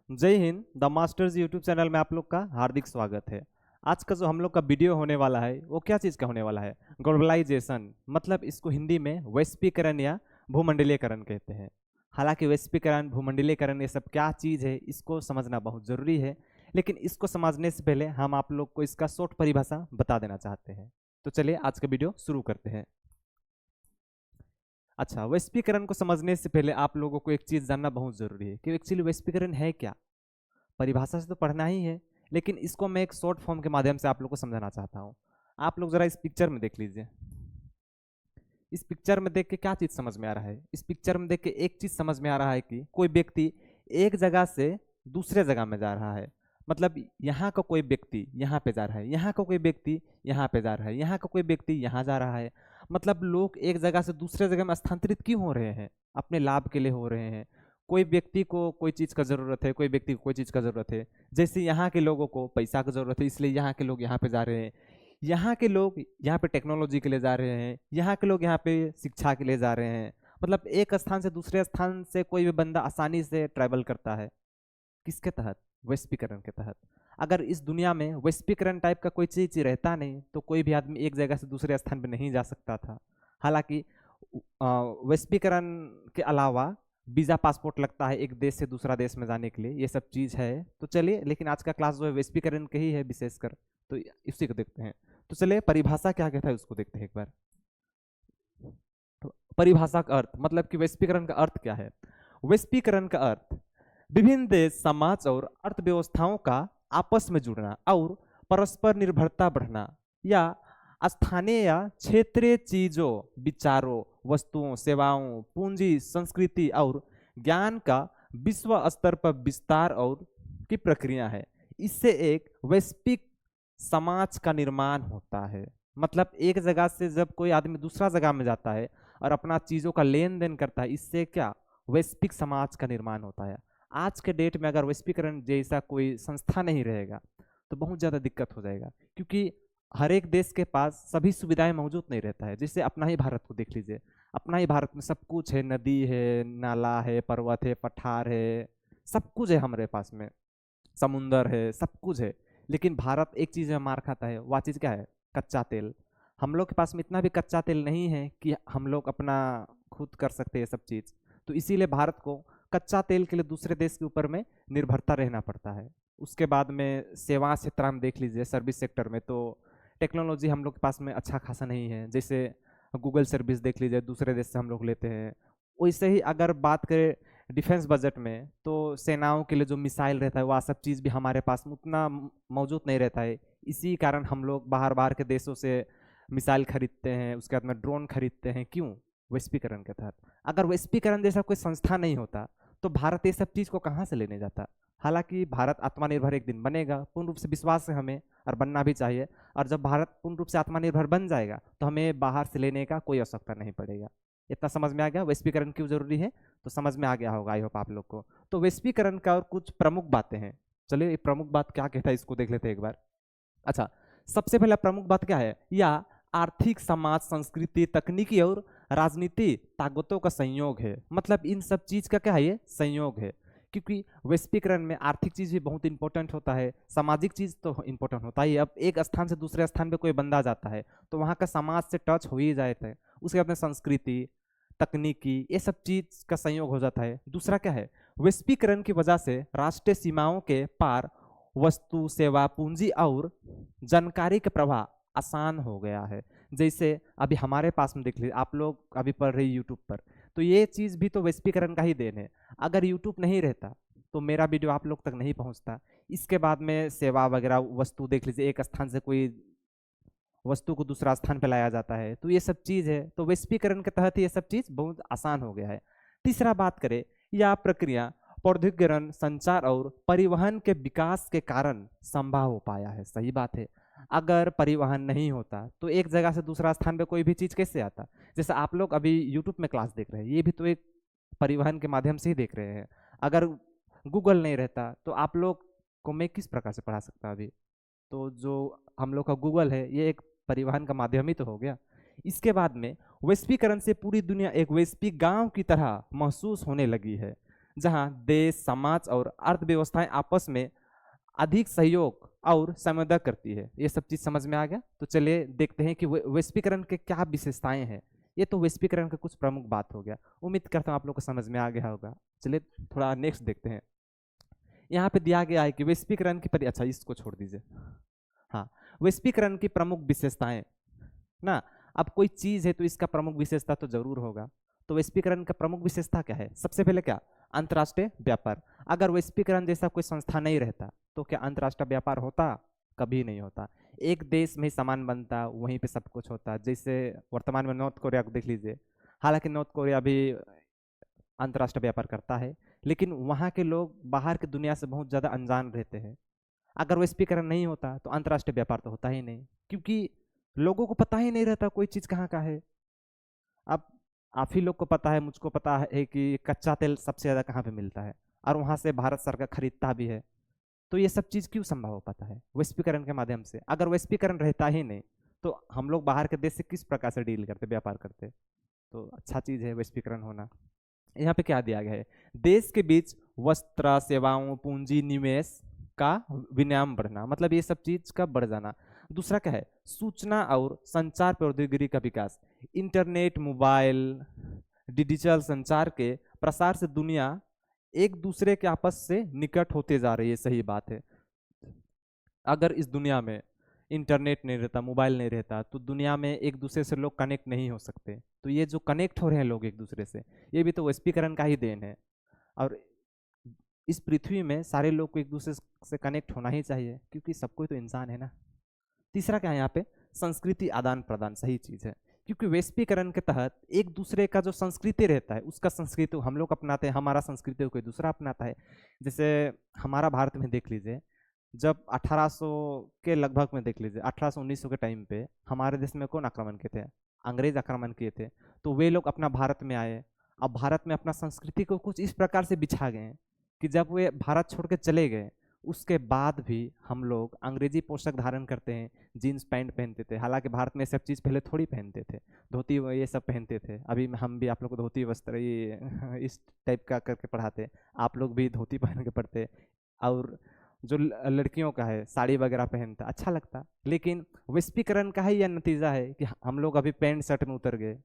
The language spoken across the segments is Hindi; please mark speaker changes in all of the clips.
Speaker 1: जय Hind. The masters YouTube channel में आप लोग का हार्दिक स्वागत है। आज का जो हम लोग का वीडियो होने वाला है वो क्या चीज़ का होने वाला है? ग्लोबलाइजेशन, मतलब इसको हिंदी में वैश्वीकरण या भूमंडलीकरण कहते हैं। हालांकि वैश्वीकरण, भूमंडलीकरण ये सब क्या चीज़ है इसको समझना बहुत ज़रूरी है, लेकिन इसको समझने से पहले हम आप लोग को इसका शॉर्ट परिभाषा बता देना चाहते हैं। तो चलिए आज का वीडियो शुरू करते हैं। अच्छा, वैश्वीकरण को समझने से पहले आप लोगों को एक चीज़ जानना बहुत ज़रूरी है कि एक्चुअली वैश्वीकरण है क्या। परिभाषा से तो पढ़ना ही है, लेकिन इसको मैं एक शॉर्ट फॉर्म के माध्यम से आप लोग को समझाना चाहता हूँ। आप लोग जरा इस पिक्चर में देख लीजिए। इस पिक्चर में देख के क्या चीज समझ में आ रहा है? इस पिक्चर में देख के एक चीज समझ में आ रहा है कि कोई व्यक्ति एक जगह से दूसरे जगह में जा रहा है। मतलब यहाँ का कोई व्यक्ति यहाँ पे जा रहा है, यहाँ का कोई व्यक्ति यहाँ पे जा रहा है, यहाँ का कोई व्यक्ति यहाँ जा रहा है। मतलब लोग एक जगह से दूसरे जगह में स्थानांतरित क्यों हो रहे हैं? अपने लाभ के लिए हो रहे हैं। कोई व्यक्ति को कोई चीज़ का ज़रूरत है, कोई व्यक्ति को कोई चीज़ का ज़रूरत है। जैसे यहाँ के लोगों को पैसा की ज़रूरत है, इसलिए यहाँ के लोग यहाँ पे जा रहे हैं। यहाँ के लोग यहाँ पे टेक्नोलॉजी के लिए जा रहे हैं, यहाँ के लोग यहाँ पे शिक्षा के लिए जा रहे हैं। मतलब एक स्थान से दूसरे स्थान से कोई भी बंदा आसानी से ट्रैवल करता है। किसके तहत? वैश्वीकरण के तहत। अगर इस दुनिया में वैश्वीकरण टाइप का कोई चीज रहता नहीं तो कोई भी आदमी एक जगह से दूसरे स्थान पे नहीं जा सकता था। हालांकि वैश्वीकरण के अलावा वीजा पासपोर्ट लगता है एक देश से दूसरा देश में जाने के लिए, ये सब चीज है। तो चलिए, लेकिन आज का क्लास जो है वैश्वीकरण के ही है विशेषकर, तो इसी को देखते हैं। तो चलिए, परिभाषा क्या कहता है उसको देखते हैं एक बार। तो परिभाषा का अर्थ, मतलब कि वैश्वीकरण का अर्थ क्या है? वैश्वीकरण का अर्थ विभिन्न देश, समाज और अर्थव्यवस्थाओं का आपस में जुड़ना और परस्पर निर्भरता बढ़ना, या स्थानीय या क्षेत्रीय चीजों, विचारों, वस्तुओं, सेवाओं, पूंजी, संस्कृति और ज्ञान का विश्व स्तर पर विस्तार और की प्रक्रिया है। इससे एक वैश्विक समाज का निर्माण होता है। मतलब एक जगह से जब कोई आदमी दूसरा जगह में जाता है और अपना चीजों का लेन देन करता है, इससे क्या वैश्विक समाज का निर्माण होता है। आज के डेट में अगर वैश्वीकरण जैसा कोई संस्था नहीं रहेगा तो बहुत ज़्यादा दिक्कत हो जाएगा, क्योंकि हर एक देश के पास सभी सुविधाएं मौजूद नहीं रहता है। जैसे अपना ही भारत को देख लीजिए। अपना ही भारत में सब कुछ है, नदी है, नाला है, पर्वत है, पठार है, सब कुछ है हमारे पास में, समुंदर है, सब कुछ है। लेकिन भारत एक चीज़ में मार खाता है, वह चीज़ क्या है? कच्चा तेल। हम लोग के पास में इतना भी कच्चा तेल नहीं है कि हम लोग अपना खुद कर सकते हैं सब चीज़। तो इसीलिए भारत को कच्चा तेल के लिए दूसरे देश के ऊपर में निर्भरता रहना पड़ता है। उसके बाद में सेवा क्षेत्र में देख लीजिए, सर्विस सेक्टर में तो टेक्नोलॉजी हम लोग के पास में अच्छा खासा नहीं है। जैसे गूगल सर्विस देख लीजिए, दूसरे देश से हम लोग लेते हैं। वैसे ही अगर बात करें डिफेंस बजट में, तो सेनाओं के लिए जो मिसाइल रहता है वह सब चीज़ भी हमारे पास में उतना मौजूद नहीं रहता है। इसी कारण हम लोग बाहर बाहर के देशों से मिसाइल खरीदते हैं, उसके बाद में ड्रोन खरीदते हैं। क्यों? वैश्वीकरण के तहत। अगर वैश्वीकरण जैसा कोई संस्था नहीं होता तो भारत ये सब चीज़ को कहाँ से लेने जाता? हालांकि भारत आत्मनिर्भर एक दिन बनेगा, पूर्ण रूप से विश्वास है हमें, और बनना भी चाहिए। और जब भारत पूर्ण रूप से आत्मनिर्भर बन जाएगा तो हमें बाहर से लेने का कोई आवश्यकता नहीं पड़ेगा। इतना समझ में आ गया वैश्वीकरण क्यों जरूरी है? तो समझ में आ गया होगा, आई होप आप लोग को। तो वैश्वीकरण का और कुछ प्रमुख बातें हैं। चलिए, ये प्रमुख बात क्या कहता है इसको देख लेते हैं एक बार। अच्छा, सबसे पहला प्रमुख बात क्या है? या आर्थिक, समाज, संस्कृति, तकनीकी और राजनीति ताकतों का संयोग है। मतलब इन सब चीज का क्या है? ये संयोग है। क्योंकि वैश्वीकरण में आर्थिक चीज भी बहुत इंपॉर्टेंट होता है, सामाजिक चीज तो इंपॉर्टेंट होता ही है। अब एक स्थान से दूसरे स्थान पे कोई बंदा जाता है तो वहाँ का समाज से टच हो ही जाता है। उसके बाद में संस्कृति, तकनीकी, ये सब चीज का संयोग हो जाता है। दूसरा क्या है? वैश्वीकरण की वजह से राष्ट्रीय सीमाओं के पार वस्तु, सेवा, पूंजी और जानकारी का प्रवाह आसान हो गया है। जैसे अभी हमारे पास में देख लीजिए, आप लोग अभी पढ़ रहे यूट्यूब पर, तो ये चीज़ भी तो वैश्वीकरण का ही देन है। अगर यूट्यूब नहीं रहता तो मेरा वीडियो आप लोग तक नहीं पहुंचता। इसके बाद में सेवा वगैरह, वस्तु देख लीजिए, एक स्थान से कोई वस्तु को दूसरा स्थान पर लाया जाता है, तो ये सब चीज़ है। तो वैश्वीकरण के तहत ये सब चीज़ बहुत आसान हो गया है। तीसरा बात करें, यह प्रक्रिया प्रौद्योगिकरण, संचार और परिवहन के विकास के कारण संभव हो पाया है। सही बात है। अगर परिवहन नहीं होता तो एक जगह से दूसरा स्थान पे कोई भी चीज़ कैसे आता? जैसे आप लोग अभी यूट्यूब में क्लास देख रहे हैं, ये भी तो एक परिवहन के माध्यम से ही देख रहे हैं। अगर गूगल नहीं रहता तो आप लोग को मैं किस प्रकार से पढ़ा सकता अभी? तो जो हम लोग का गूगल है, ये एक परिवहन का माध्यम ही तो हो गया। इसके बाद में वैश्वीकरण से पूरी दुनिया एक वैश्विक गांव की तरह महसूस होने लगी है। जहां देश, समाज और अर्थव्यवस्थाएं आपस में अधिक सहयोग और संवेदन करती है। ये सब चीज समझ में आ गया। तो चलिए देखते हैं कि वैश्वीकरण के क्या विशेषताएं हैं। ये तो वैश्वीकरण का कुछ प्रमुख बात हो गया। उम्मीद करता हूँ आप लोग को समझ में आ गया होगा। चलिए थोड़ा नेक्स्ट देखते हैं। यहाँ पे दिया गया है कि वैश्वीकरण की अच्छा इसको छोड़ दीजिए। हाँ, वैश्वीकरण की प्रमुख विशेषताएं ना। अब कोई चीज है तो इसका प्रमुख विशेषता तो जरूर होगा। तो वैश्वीकरण का प्रमुख विशेषता क्या है? सबसे पहले क्या? अंतर्राष्ट्रीय व्यापार। अगर वैश्वीकरण जैसा कोई संस्था नहीं रहता तो क्या अंतर्राष्ट्रीय व्यापार होता? कभी नहीं होता। एक देश में ही सामान बनता, वहीं पे सब कुछ होता। जैसे वर्तमान में नॉर्थ कोरिया को देख लीजिए। हालांकि नॉर्थ कोरिया भी अंतर्राष्ट्रीय व्यापार करता है, लेकिन वहाँ के लोग बाहर की दुनिया से बहुत ज़्यादा अनजान रहते हैं। अगर वैश्वीकरण नहीं होता तो अंतर्राष्ट्रीय व्यापार तो होता ही नहीं, क्योंकि लोगों को पता ही नहीं रहता कोई चीज़ कहाँ का है। अब आप ही लोग को पता है, मुझको पता है कि कच्चा तेल सबसे ज़्यादा कहाँ पे मिलता है, और वहाँ से भारत सरकार खरीदता भी है। तो ये सब चीज़ क्यों संभव हो पाता है? वैश्वीकरण के माध्यम से। अगर वैश्वीकरण रहता ही नहीं तो हम लोग बाहर के देश से किस प्रकार से डील करते, व्यापार करते? तो अच्छा चीज़ है वैश्वीकरण होना। यहाँ पे क्या दिया गया है? देश के बीच वस्त्र, सेवाओं, पूंजी, निवेश का विनिमय बढ़ना, मतलब ये सब चीज का बढ़ जाना। दूसरा क्या है? सूचना और संचार प्रौद्योगिकी का विकास। इंटरनेट, मोबाइल, डिजिटल संचार के प्रसार से दुनिया एक दूसरे के आपस से निकट होते जा रही है। सही बात है। अगर इस दुनिया में इंटरनेट नहीं रहता, मोबाइल नहीं रहता, तो दुनिया में एक दूसरे से लोग कनेक्ट नहीं हो सकते। तो ये जो कनेक्ट हो रहे हैं लोग एक दूसरे से, ये भी तो वैश्वीकरण का ही देन है। और इस पृथ्वी में सारे लोग को एक दूसरे से कनेक्ट होना ही चाहिए, क्योंकि सब कोई तो इंसान है ना। तीसरा क्या है यहाँ पे? संस्कृति आदान प्रदान। सही चीज है, क्योंकि वैश्वीकरण के तहत एक दूसरे का जो संस्कृति रहता है उसका संस्कृति हम लोग अपनाते हैं, हमारा संस्कृति कोई दूसरा अपनाता है। जैसे हमारा भारत में देख लीजिए, जब 1800 के लगभग में देख लीजिए, 1800-1900 के टाइम पे हमारे देश में कौन आक्रमण किए थे? अंग्रेज आक्रमण किए थे। तो वे लोग अपना भारत में आए। अब भारत में अपना संस्कृति को कुछ इस प्रकार से बिछा गए हैं कि जब वे भारत छोड़ के चले गए, उसके बाद भी हम लोग अंग्रेजी पोशाक धारण करते हैं, जीन्स पैंट पहनते थे। हालांकि भारत में सब चीज़ पहले थोड़ी पहनते थे, धोती ये सब पहनते थे। अभी हम भी आप लोग को धोती वस्त्र ये इस टाइप का करके पढ़ाते। आप लोग भी धोती पहन के पढ़ते, और जो लड़कियों का है साड़ी वगैरह पहनता, अच्छा लगता। लेकिन वैश्वीकरण का ही यह नतीजा है कि हम लोग अभी पैंट शर्ट में उतर गए।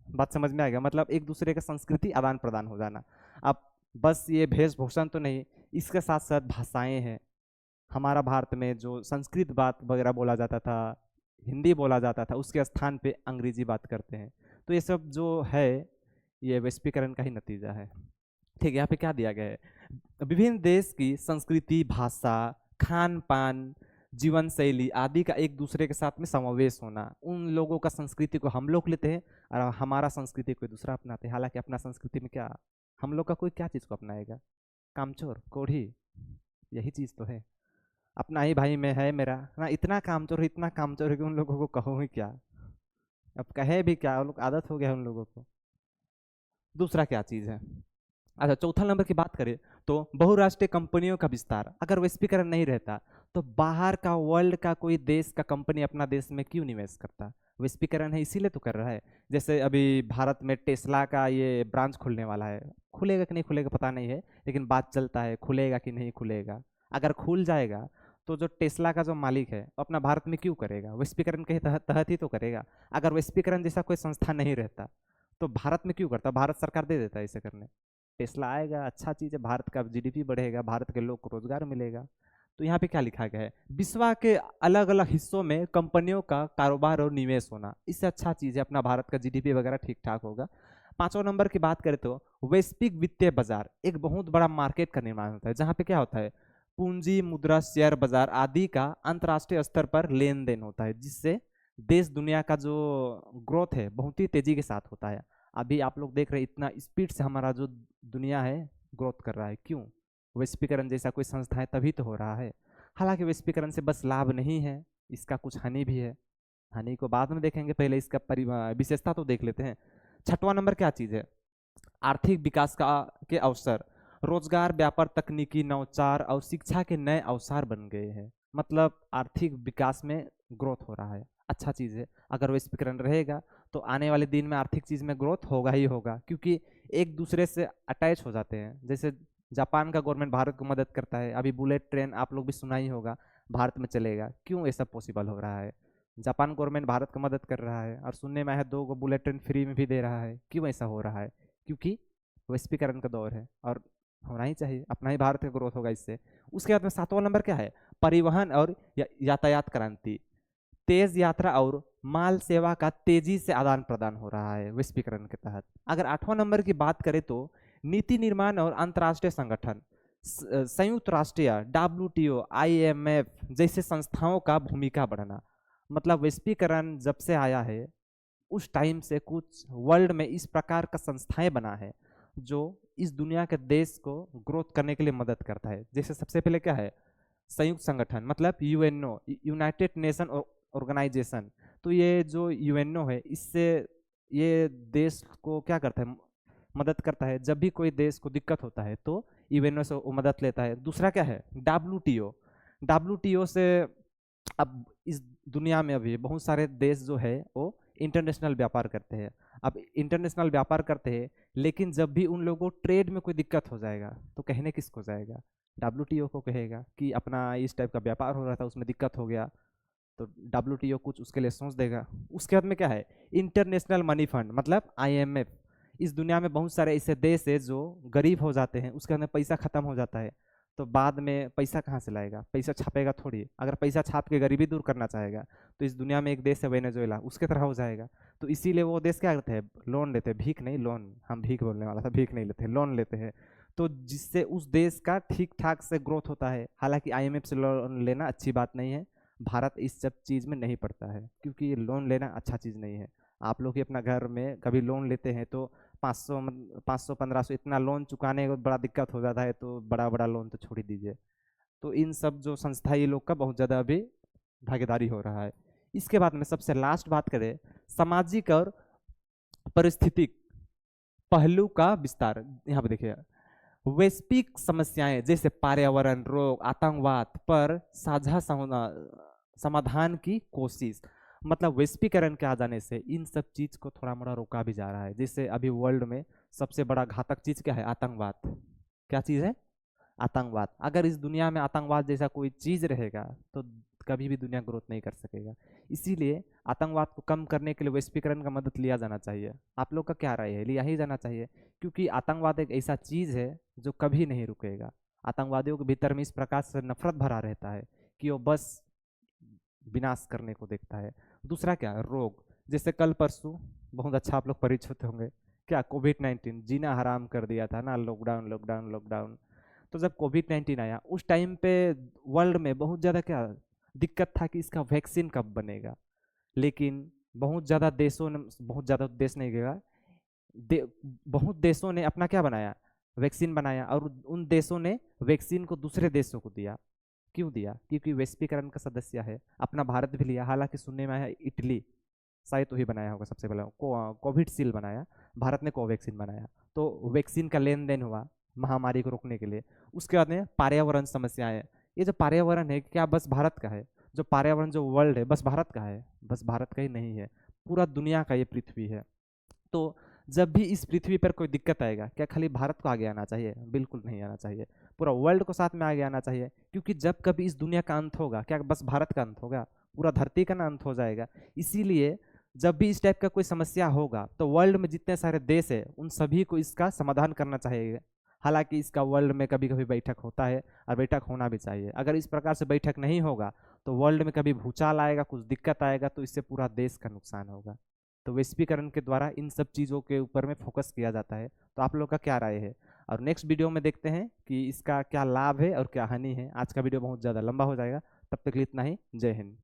Speaker 1: बात समझ में आएगा? मतलब एक दूसरे का संस्कृति आदान प्रदान हो जाना। अब बस ये वेशभूषण तो नहीं, इसके साथ साथ भाषाएं हैं। हमारा भारत में जो संस्कृत बात वगैरह बोला जाता था, हिंदी बोला जाता था, उसके स्थान पे अंग्रेजी बात करते हैं। तो ये सब जो है ये वैश्वीकरण का ही नतीजा है। ठीक है, यहाँ पे क्या दिया गया है? विभिन्न देश की संस्कृति, भाषा, खान पान, जीवन शैली आदि का एक दूसरे के साथ में समावेश होना। उन लोगों का संस्कृति को हम लोग लेते हैं और हमारा संस्कृति कोई दूसरा अपनाते हैं। हालांकि अपना संस्कृति में क्या, हम लोग का कोई क्या चीज़ को अपनाएगा? कामचोर, कोढ़ी, यही चीज़ तो है। अपना ही भाई में है मेरा ना, इतना कामचोर है कि उन लोगों को कहो ही क्या। अब कहे भी क्या, उन लोग आदत हो गया उन लोगों को। दूसरा क्या चीज़ है? अच्छा, चौथा नंबर की बात करें तो बहुराष्ट्रीय कंपनियों का विस्तार। अगर वैश्वीकरण नहीं रहता तो बाहर का, वर्ल्ड का कोई देश का कंपनी अपना देश में क्यों निवेश करता? वैश्वीकरण है इसीलिए तो कर रहा है। जैसे अभी भारत में टेस्ला का ये ब्रांच खुलने वाला है। खुलेगा कि नहीं खुलेगा पता नहीं है, लेकिन बात चलता है खुलेगा कि नहीं खुलेगा। अगर खुल जाएगा तो जो टेस्ला का जो मालिक है वो अपना भारत में क्यों करेगा? वैश्वीकरण के तहत ही तो करेगा। अगर वैश्वीकरण जैसा कोई संस्था नहीं रहता तो भारत में क्यों करता? भारत सरकार दे देता है इसे करने। टेस्ला आएगा, अच्छा चीज़ है, भारत का जीडीपी बढ़ेगा, भारत के लोग को रोजगार मिलेगा। तो यहाँ पे क्या लिखा गया है? विश्व के अलग अलग हिस्सों में कंपनियों का कारोबार और निवेश होना, इससे अच्छा चीज़ है, अपना भारत का जीडीपी वगैरह ठीक ठाक होगा। पांचवा नंबर की बात करें तो वैश्विक वित्तीय बाजार, एक बहुत बड़ा मार्केट का निर्माण होता है, जहाँ पे क्या होता है? पूंजी, मुद्रा, शेयर बाजार आदि का अंतर्राष्ट्रीय स्तर पर लेन देन होता है, जिससे देश दुनिया का जो ग्रोथ है बहुत ही तेजी के साथ होता है। अभी आप लोग देख रहे हैं इतना स्पीड से हमारा जो दुनिया है ग्रोथ कर रहा है। क्यों? वैश्वीकरण जैसा कोई संस्था है तभी तो हो रहा है। हालांकि वैश्वीकरण से बस लाभ नहीं है, इसका कुछ हानि भी है। हानि को बाद में देखेंगे, पहले इसका विशेषता तो देख लेते हैं। छठवां नंबर क्या चीज़ है? आर्थिक विकास का के अवसर, रोजगार, व्यापार, तकनीकी नवाचार और शिक्षा के नए अवसर बन गए हैं। मतलब आर्थिक विकास में ग्रोथ हो रहा है, अच्छा चीज़ है। अगर वैश्वीकरण रहेगा तो आने वाले दिन में आर्थिक चीज में ग्रोथ होगा ही होगा, क्योंकि एक दूसरे से अटैच हो जाते हैं। जैसे जापान का गवर्नमेंट भारत को मदद करता है, अभी बुलेट ट्रेन आप लोग भी सुना ही होगा भारत में चलेगा। क्यों ये सब पॉसिबल हो रहा है? जापान गवर्नमेंट भारत को मदद कर रहा है, और सुनने में आया 2 बुलेट ट्रेन फ्री में भी दे रहा है। क्यों ऐसा हो रहा है? क्योंकि वैश्वीकरण का दौर है, और होना ही चाहिए, अपना ही भारत का ग्रोथ होगा इससे। उसके बाद में 7वां नंबर क्या है? परिवहन और यातायात क्रांति। तेज यात्रा और माल सेवा का तेजी से आदान प्रदान हो रहा है वैश्वीकरण के तहत। अगर 8वां नंबर की बात करें तो नीति निर्माण और अंतर्राष्ट्रीय संगठन, संयुक्त राष्ट्रीय, WTO, IMF जैसे संस्थाओं का भूमिका बढ़ना। मतलब वैश्वीकरण जब से आया है उस टाइम से कुछ वर्ल्ड में इस प्रकार का संस्थाएं बना है जो इस दुनिया के देश को ग्रोथ करने के लिए मदद करता है। जैसे सबसे पहले क्या है? संयुक्त संगठन, मतलब UNO, यूनाइटेड नेशन ऑर्गेनाइजेशन। तो ये जो UNO है, इससे ये देश को क्या करता है? मदद करता है। जब भी कोई देश को दिक्कत होता है तो UNO से वो मदद लेता है। दूसरा क्या है? WTO से अब इस दुनिया में अभी बहुत सारे देश जो है वो इंटरनेशनल व्यापार करते हैं। अब इंटरनेशनल व्यापार करते हैं, लेकिन जब भी उन लोगों को ट्रेड में कोई दिक्कत हो जाएगा तो कहने किसको जाएगा? WTO को कहेगा कि अपना इस टाइप का व्यापार हो रहा था उसमें दिक्कत हो गया, तो WTO कुछ उसके लिए सोच देगा। उसके बाद में क्या है? इंटरनेशनल मनी फंड, मतलब IMF। इस दुनिया में बहुत सारे ऐसे देश है जो गरीब हो जाते हैं, उसके अंदर पैसा खत्म हो जाता है, तो बाद में पैसा कहाँ से लाएगा? पैसा छापेगा थोड़ी। अगर पैसा छाप के गरीबी दूर करना चाहेगा तो इस दुनिया में एक देश है वेनेजुएला, उसके तरह हो जाएगा। तो इसीलिए वो देश क्या करते हैं? लोन लेते हैं। भीख नहीं, लोन। हम भीख बोलने वाला था, भीख नहीं लेते, लोन लेते हैं। तो जिससे उस देश का ठीक ठाक से ग्रोथ होता है। हालांकि IMF से लोन लेना अच्छी बात नहीं है, भारत इस सब चीज़ में नहीं पड़ता है, क्योंकि लोन लेना अच्छा चीज़ नहीं है। आप लोग ही अपना घर में कभी लोन लेते हैं तो 500 1500 इतना लोन चुकाने में बड़ा दिक्कत हो जाता है, तो बड़ा बड़ा लोन तो छोड़ ही दीजिए। तो इन सब जो संस्था ये लोग का बहुत ज़्यादा अभी भागीदारी हो रहा है। इसके बाद में सबसे लास्ट बात करें, सामाजिक और पारिस्थितिक पहलू का विस्तार। यहाँ पे देखिए, वैश्विक समस्याएं जैसे पर्यावरण, रोग, आतंकवाद पर साझा समाधान की कोशिश। मतलब वैश्वीकरण के आ जाने से इन सब चीज को थोड़ा मोड़ा रोका भी जा रहा है। जैसे अभी वर्ल्ड में सबसे बड़ा घातक चीज क्या है? आतंकवाद। क्या चीज है? आतंकवाद। अगर इस दुनिया में आतंकवाद जैसा कोई चीज रहेगा तो कभी भी दुनिया ग्रोथ नहीं कर सकेगा। इसीलिए आतंकवाद को कम करने के लिए वैश्वीकरण का मदद लिया जाना चाहिए। आप लोग का क्या राय है? लिया ही जाना चाहिए, क्योंकि आतंकवाद एक ऐसा चीज है जो कभी नहीं रुकेगा। आतंकवादियों के भीतर में इस प्रकार से नफरत भरा रहता है कि वो बस विनाश करने को देखता है। दूसरा क्या? रोग। जैसे कल परसों बहुत अच्छा आप लोग परिचित होंगे, क्या? कोविड-19 जीना हराम कर दिया था ना, लॉकडाउन लॉकडाउन लॉकडाउन। तो जब कोविड-19 आया उस टाइम पे वर्ल्ड में बहुत ज़्यादा क्या दिक्कत था कि इसका वैक्सीन कब बनेगा। लेकिन बहुत ज़्यादा देशों ने, बहुत ज़्यादा देश नहीं गया, बहुत देशों ने अपना क्या बनाया? वैक्सीन बनाया, और उन देशों ने वैक्सीन को दूसरे देशों को दिया। क्यों दिया? क्योंकि वैश्वीकरण का सदस्य है। अपना भारत भी लिया, हालांकि सुनने में आया इटली शायद तो ही बनाया होगा सबसे पहले, कोविडशील्ड बनाया, भारत ने कोवैक्सीन बनाया। तो वैक्सीन का लेन देन हुआ महामारी को रोकने के लिए। उसके बाद में पर्यावरण समस्याएं। ये जो पर्यावरण है क्या बस भारत का है? जो पर्यावरण जो वर्ल्ड है बस भारत का है? बस भारत का ही नहीं है, पूरा दुनिया का ये पृथ्वी है। तो जब भी इस पृथ्वी पर कोई दिक्कत आएगा, क्या खाली भारत को आगे आना चाहिए? बिल्कुल नहीं आना चाहिए, पूरा वर्ल्ड को साथ में आगे आना चाहिए। क्योंकि जब कभी इस दुनिया का अंत होगा, क्या बस भारत का अंत होगा? पूरा धरती का ना अंत हो जाएगा। इसीलिए जब भी इस टाइप का कोई समस्या होगा तो वर्ल्ड में जितने सारे देश है उन सभी को इसका समाधान करना चाहिए। हालांकि इसका वर्ल्ड में कभी कभी बैठक होता है, और बैठक होना भी चाहिए। अगर इस प्रकार से बैठक नहीं होगा तो वर्ल्ड में कभी भूचाल आएगा, कुछ दिक्कत आएगा, तो इससे पूरा देश का नुकसान होगा। तो वैश्वीकरण के द्वारा इन सब चीज़ों के ऊपर में फोकस किया जाता है। तो आप लोग का क्या राय है? और नेक्स्ट वीडियो में देखते हैं कि इसका क्या लाभ है और क्या हानि है। आज का वीडियो बहुत ज़्यादा लंबा हो जाएगा, तब तक के लिए इतना ही। जय हिंद।